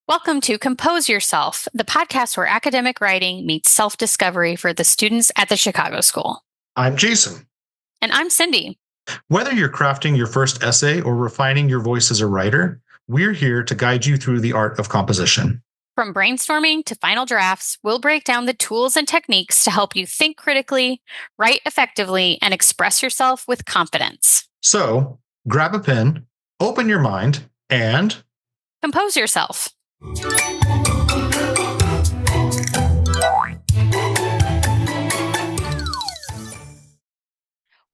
Welcome to Compose Yourself, the podcast where academic writing meets self-discovery for the students at the Chicago School. I'm Jason. And I'm Cindy. Whether you're crafting your first essay or refining your voice as a writer, we're here to guide you through the art of composition. From brainstorming to final drafts, we'll break down the tools and techniques to help you think critically, write effectively, and express yourself with confidence. So, grab a pen, open your mind, and compose yourself.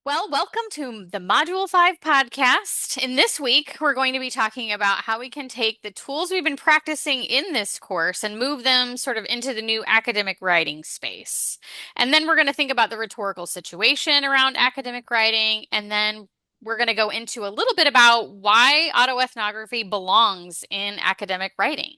Well, welcome to the Module 5 podcast. In this week, we're going to be talking about how we can take the tools we've been practicing in this course and move them sort of into the new academic writing space. And then we're going to think about the rhetorical situation around academic writing, and then we're going to go into a little bit about why autoethnography belongs in academic writing.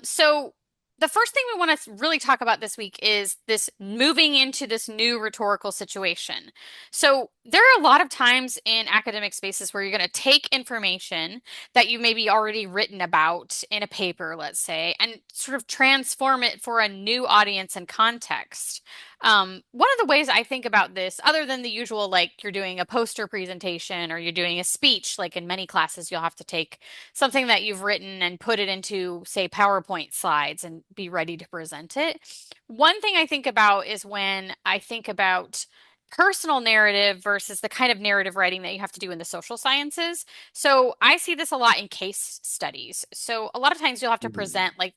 So the first thing we want to really talk about this week is this moving into this new rhetorical situation. So there are a lot of times in academic spaces where you're going to take information that you maybe already written about in a paper, let's say, and sort of transform it for a new audience and context. One of the ways I think about this, other than the usual, like you're doing a poster presentation or you're doing a speech, like in many classes, you'll have to take something that you've written and put it into, say, PowerPoint slides and be ready to present it. One thing I think about is when I think about personal narrative versus the kind of narrative writing that you have to do in the social sciences. So I see this a lot in case studies. So a lot of times you'll have to present like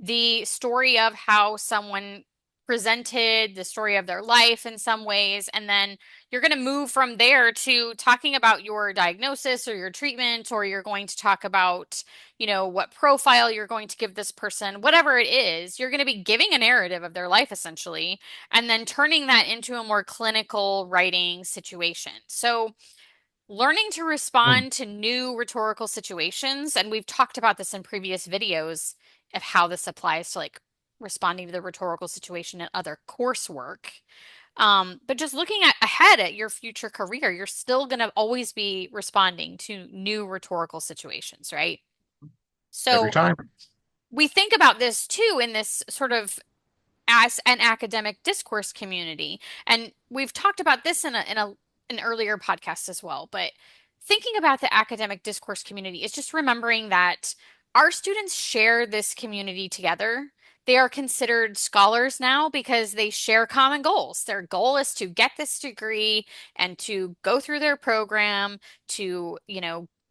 the story of how someone presented the story of their life in some ways, and then you're going to move from there to talking about your diagnosis or your treatment, or you're going to talk about, what profile you're going to give this person, whatever it is. You're going to be giving a narrative of their life essentially, and then turning that into a more clinical writing situation. So learning to respond to new rhetorical situations, and we've talked about this in previous videos of how this applies to like responding to the rhetorical situation in other coursework. But just looking ahead at your future career, you're still going to always be responding to new rhetorical situations, right? So every time we think about this too in this sort of as an academic discourse community. And we've talked about this in an earlier podcast as well, but thinking about the academic discourse community is just remembering that our students share this community together. They are considered scholars now because they share common goals. Their goal is to get this degree and to go through their program to,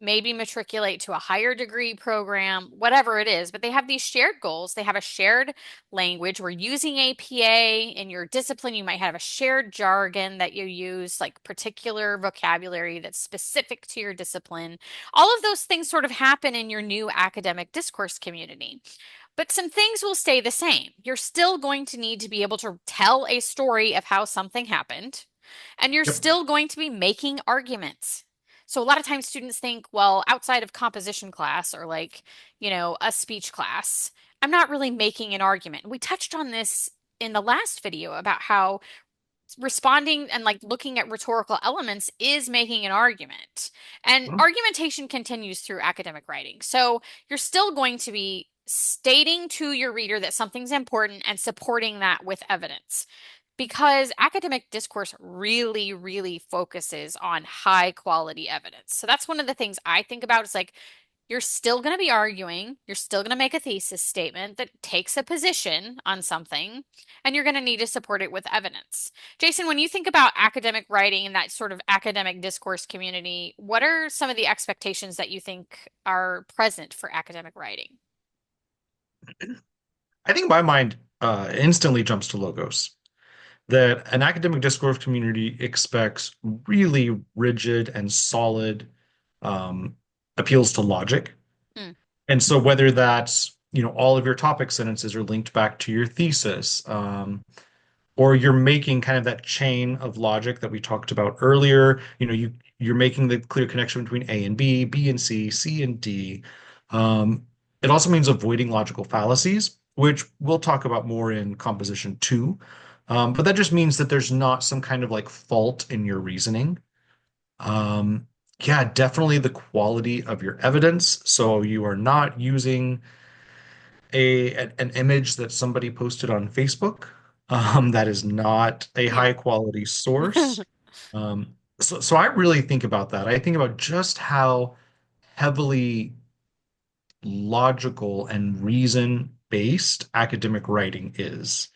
maybe matriculate to a higher degree program, whatever it is. But they have these shared goals. They have a shared language. We're using APA in your discipline. You might have a shared jargon that you use, like particular vocabulary that's specific to your discipline. All of those things sort of happen in your new academic discourse community. But some things will stay the same. You're still going to need to be able to tell a story of how something happened, and you're still going to be making arguments. So a lot of times students think, well, outside of composition class or like, a speech class, I'm not really making an argument. We touched on this in the last video about how responding and like looking at rhetorical elements is making an argument. And argumentation continues through academic writing. So you're still going to be stating to your reader that something's important and supporting that with evidence, because academic discourse really, really focuses on high quality evidence. So that's one of the things I think about. It's like you're still going to be arguing, you're still going to make a thesis statement that takes a position on something, and you're going to need to support it with evidence. Jason, when you think about academic writing and that sort of academic discourse community, what are some of the expectations that you think are present for academic writing? I think my mind instantly jumps to logos. That an academic discourse community expects really rigid and solid appeals to logic. And so whether that's, all of your topic sentences are linked back to your thesis, or you're making kind of that chain of logic that we talked about earlier, you're making the clear connection between A and B, B and C, C and D. It also means avoiding logical fallacies, which we'll talk about more in composition 2. But that just means that there's not some kind of like fault in your reasoning. Yeah, definitely the quality of your evidence. So you are not using an image that somebody posted on Facebook. That is not a Yeah. high quality source. So I really think about that. I think about just how heavily logical and reason-based academic writing is,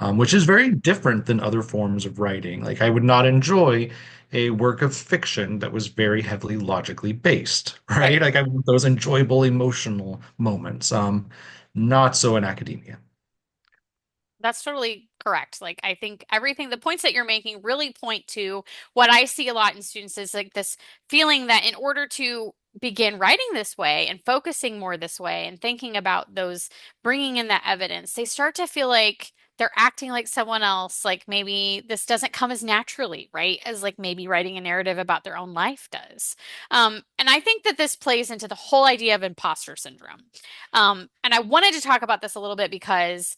which is very different than other forms of writing. Like I would not enjoy a work of fiction that was very heavily logically based, right? Right. Like I want those enjoyable emotional moments. Not so in academia. That's totally correct. Like, I think everything, the points that you're making really point to what I see a lot in students is like this feeling that in order to begin writing this way and focusing more this way and thinking about those, bringing in that evidence, they start to feel like they're acting like someone else. Like maybe this doesn't come as naturally, right? As like maybe writing a narrative about their own life does. And I think that this plays into the whole idea of imposter syndrome. And I wanted to talk about this a little bit because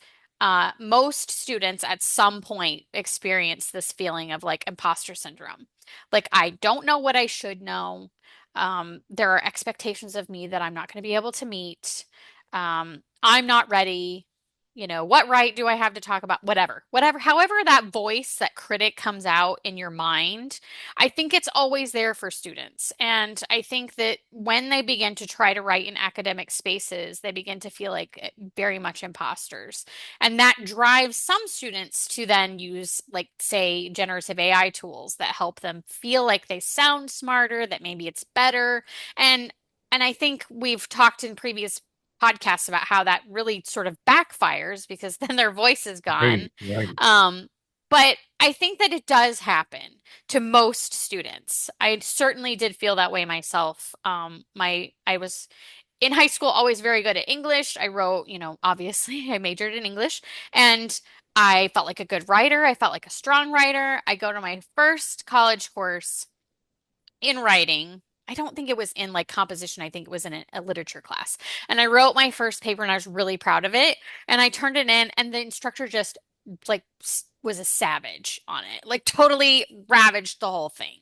most students at some point experience this feeling of like imposter syndrome. Like, I don't know what I should know. There are expectations of me that I'm not going to be able to meet. I'm not ready. What right do I have to talk about? Whatever, however, that voice, that critic comes out in your mind, I think it's always there for students. And I think that when they begin to try to write in academic spaces, they begin to feel like very much imposters. And that drives some students to then use, like, say, generative AI tools that help them feel like they sound smarter, that maybe it's better. And I think we've talked in previous podcasts about how that really sort of backfires because then their voice is gone. Right, right. Um, but I think that it does happen to most students. I certainly did feel that way myself. I was in high school always very good at English. I wrote, obviously I majored in English and I felt like a good writer. I felt like a strong writer. I go to my first college course in writing. I don't think it was in like composition. I think it was in a literature class. And I wrote my first paper and I was really proud of it. And I turned it in and the instructor just like was a savage on it. Like totally ravaged the whole thing.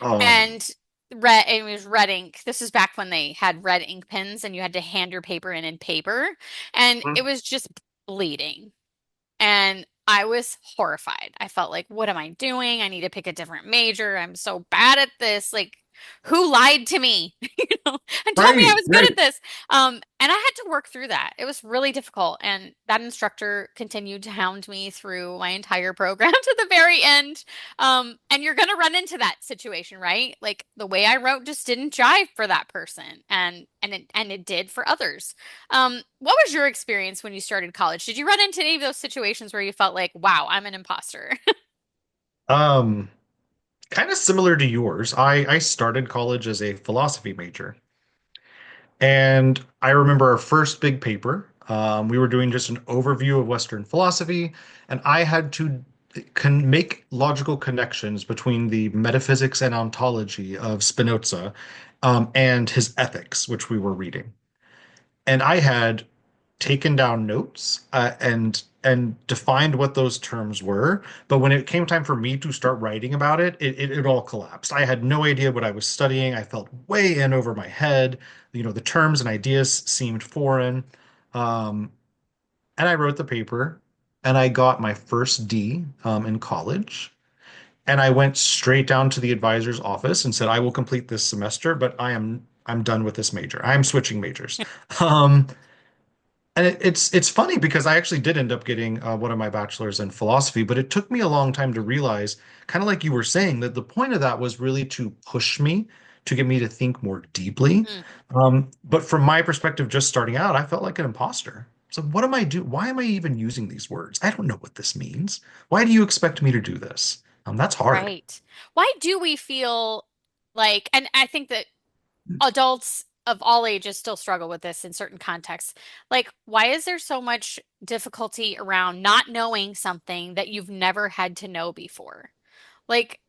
Oh, And it was red ink. This was back when they had red ink pens and you had to hand your paper in paper. And it was just bleeding. And I was horrified. I felt like, what am I doing? I need to pick a different major. I'm so bad at this. Like, who lied to me, and told me I right, was good right. at this? And I had to work through that. It was really difficult. And that instructor continued to hound me through my entire program to the very end. And you're going to run into that situation, right? Like the way I wrote just didn't jive for that person, and it did for others. What was your experience when you started college? Did you run into any of those situations where you felt like, wow, I'm an imposter? Um, Kind of similar to yours. I started college as a philosophy major. And I remember our first big paper. We were doing just an overview of Western philosophy, and I had to make logical connections between the metaphysics and ontology of Spinoza, and his ethics, which we were reading. And I had taken down notes, and defined what those terms were. But when it came time for me to start writing about it, it all collapsed. I had no idea what I was studying. I felt way in over my head. The terms and ideas seemed foreign. Um, and I wrote the paper, and I got my first D, in college. And I went straight down to the advisor's office and said, I will complete this semester, but I'm done with this major. I am switching majors. Um, and it's funny because I actually did end up getting one of my bachelor's in philosophy, but it took me a long time to realize, kind of like you were saying, that the point of that was really to push me, to get me to think more deeply. Mm, But from my perspective, just starting out, I felt like an imposter. So what am I do? Why am I even using these words? I don't know what this means. Why do you expect me to do this? That's hard. right. Why do we feel like, and I think that adults of all ages still struggle with this in certain contexts. Like, why is there so much difficulty around not knowing something that you've never had to know before? Like,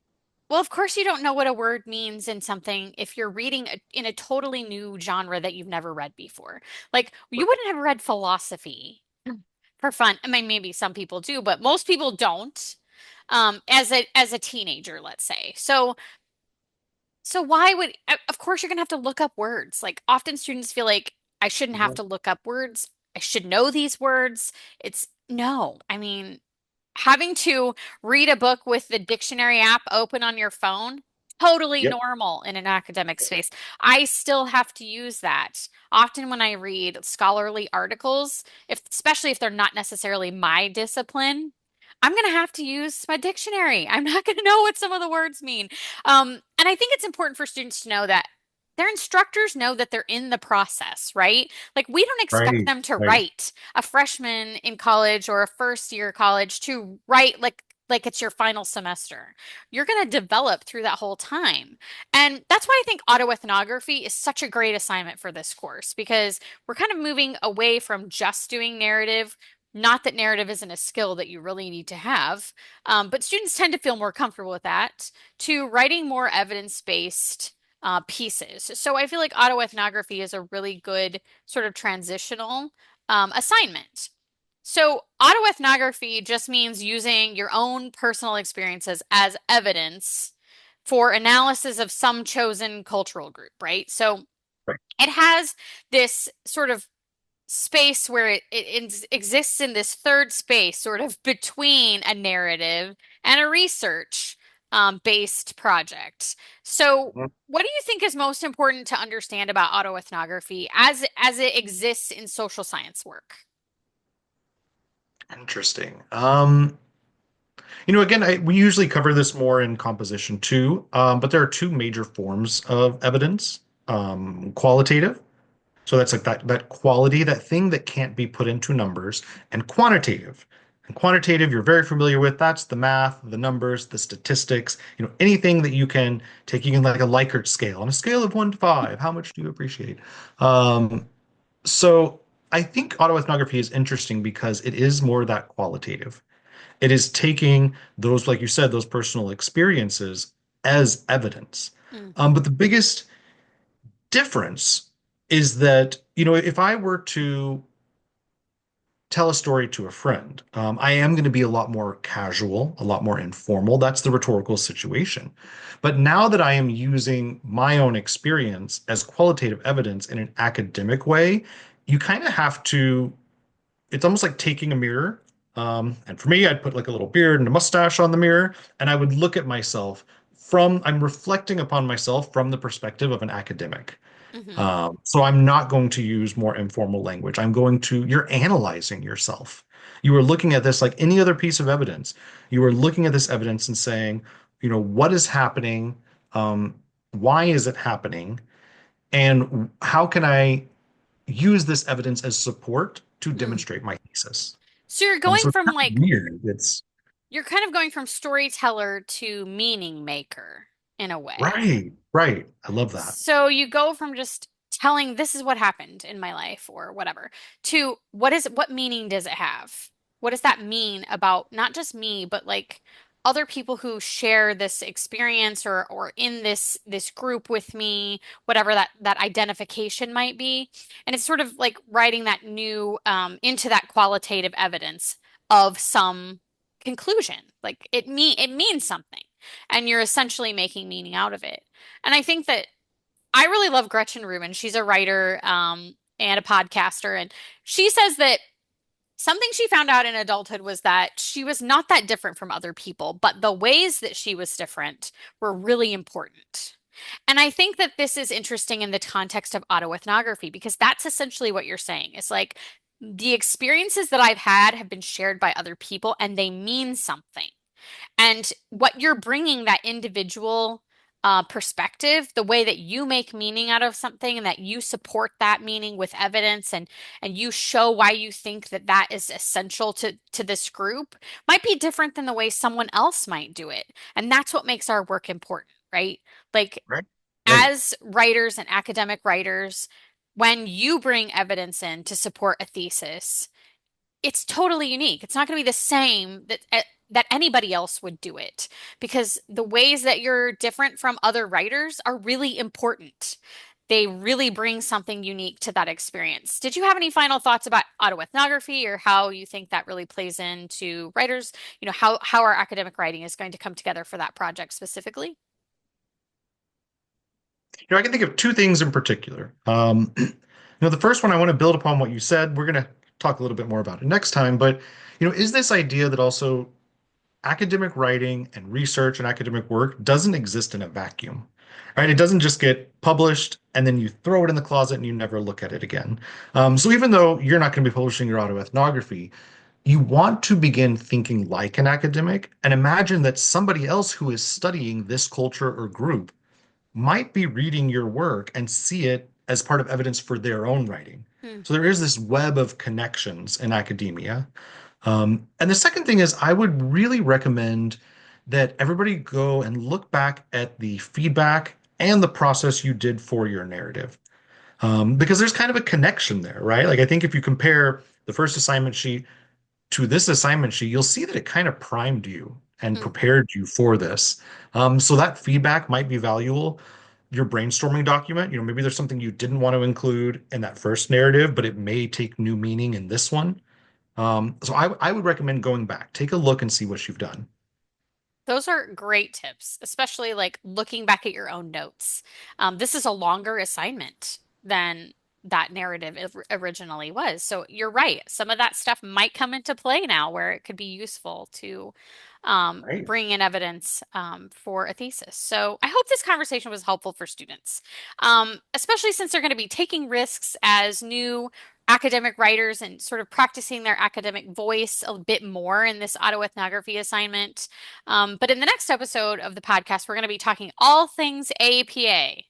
well, of course, you don't know what a word means in something if you're reading in a totally new genre that you've never read before. Like, you wouldn't have read philosophy for fun. I mean, maybe some people do, but most people don't. As a teenager, let's say. So why of course you're gonna have to look up words. Like often students feel like I shouldn't have to look up words. I should know these words. It's no. I mean, having to read a book with the dictionary app open on your phone, totally Yep. normal in an academic space. I still have to use that. Often when I read scholarly articles, if especially if they're not necessarily my discipline, I'm going to have to use my dictionary. I'm not going to know what some of the words mean. And I think it's important for students to know that their instructors know that they're in the process, right? Like we don't expect Right. them to Right. write a freshman in college or a first year college to write like it's your final semester. You're going to develop through that whole time. And that's why I think autoethnography is such a great assignment for this course because we're kind of moving away from just doing narrative. Not that narrative isn't a skill that you really need to have, but students tend to feel more comfortable with that, to writing more evidence-based pieces. So I feel like autoethnography is a really good sort of transitional assignment. So autoethnography just means using your own personal experiences as evidence for analysis of some chosen cultural group, right? So Right. it has this sort of space where it exists in this third space, sort of between a narrative and a research based project. So, Mhm. what do you think is most important to understand about autoethnography as it exists in social science work? Interesting. Again, we usually cover this more in composition too, but there are two major forms of evidence. Qualitative, so that's like that quality, that thing that can't be put into numbers, and quantitative. And quantitative, you're very familiar with. That's the math, the numbers, the statistics. Anything that you can take. You can like a Likert scale on a scale of 1 to 5. How much do you appreciate? Um, so I think autoethnography is interesting because it is more that qualitative. It is taking those, like you said, those personal experiences as evidence. Mm, But the biggest difference is that, if I were to tell a story to a friend, I am going to be a lot more casual, a lot more informal. That's the rhetorical situation. But now that I am using my own experience as qualitative evidence in an academic way, you kind of have to, it's almost like taking a mirror. And for me, I'd put like a little beard and a mustache on the mirror, and I would look at myself I'm reflecting upon myself from the perspective of an academic. hmm So I'm not going to use more informal language. You're analyzing yourself. You are looking at this like any other piece of evidence. You are looking at this evidence and saying, what is happening? Um, why is it happening? And how can I use this evidence as support to Mm. demonstrate my thesis? So you're going So it's from kind of like weird. It's you're kind of going from storyteller to meaning maker in a way. right, right. I love that. So you go from just telling this is what happened in my life or whatever to what meaning does it have? What does that mean about not just me, but like other people who share this experience or in this group with me, whatever that identification might be. And it's sort of like writing that new into that qualitative evidence of some conclusion. Like it means something, and you're essentially making meaning out of it. And I think that I really love Gretchen Rubin. She's a writer and a podcaster, and she says that something she found out in adulthood was that she was not that different from other people, but the ways that she was different were really important. And I think that this is interesting in the context of autoethnography because that's essentially what you're saying. It's like the experiences that I've had have been shared by other people and they mean something. And what you're bringing that individual perspective, the way that you make meaning out of something and that you support that meaning with evidence and you show why you think that that is essential to this group might be different than the way someone else might do it. And that's what makes our work important, right? Like Right, right. as writers and academic writers, when you bring evidence in to support a thesis, it's totally unique. It's not going to be the same that anybody else would do it because the ways that you're different from other writers are really important. They really bring something unique to that experience. Did you have any final thoughts about autoethnography or how you think that really plays into writers? How our academic writing is going to come together for that project specifically? I can think of two things in particular. The first one I want to build upon what you said. We're gonna talk a little bit more about it next time. But, is this idea that also academic writing and research and academic work doesn't exist in a vacuum, right? It doesn't just get published and then you throw it in the closet and you never look at it again. So even though you're not going to be publishing your autoethnography, you want to begin thinking like an academic and imagine that somebody else who is studying this culture or group might be reading your work and see it as part of evidence for their own writing. Hmm. So there is this web of connections in academia. And the second thing is, I would really recommend that everybody go and look back at the feedback and the process you did for your narrative. Because there's kind of a connection there, right? Like, I think if you compare the first assignment sheet to this assignment sheet, you'll see that it kind of primed you and Hmm. prepared you for this. So that feedback might be valuable. Your brainstorming document, maybe there's something you didn't want to include in that first narrative, but it may take new meaning in this one. So I would recommend going back, take a look and see what you've done. Those are great tips, especially like looking back at your own notes. This is a longer assignment than that narrative originally was. So you're right. Some of that stuff might come into play now where it could be useful to Right. bring in evidence for a thesis. So I hope this conversation was helpful for students, especially since they're going to be taking risks as new academic writers and sort of practicing their academic voice a bit more in this autoethnography assignment. But in the next episode of the podcast, we're going to be talking all things APA.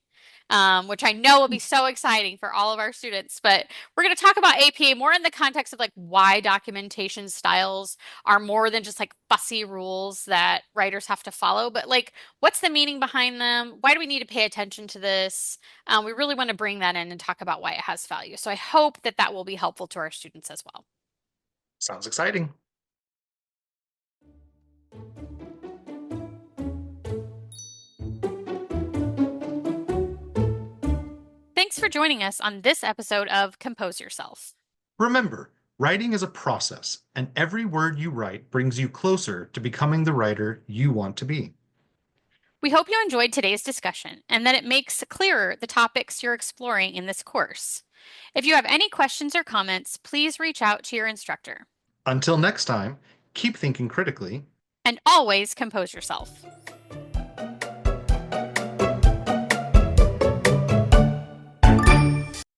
Which I know will be so exciting for all of our students. But we're going to talk about APA more in the context of like why documentation styles are more than just like fussy rules that writers have to follow, but like what's the meaning behind them? Why do we need to pay attention to this? We really want to bring that in and talk about why it has value. So I hope that that will be helpful to our students as well. Sounds exciting. Thanks for joining us on this episode of Compose Yourself. Remember, writing is a process, and every word you write brings you closer to becoming the writer you want to be. We hope you enjoyed today's discussion and that it makes clearer the topics you're exploring in this course. If you have any questions or comments, please reach out to your instructor. Until next time, keep thinking critically And always compose yourself.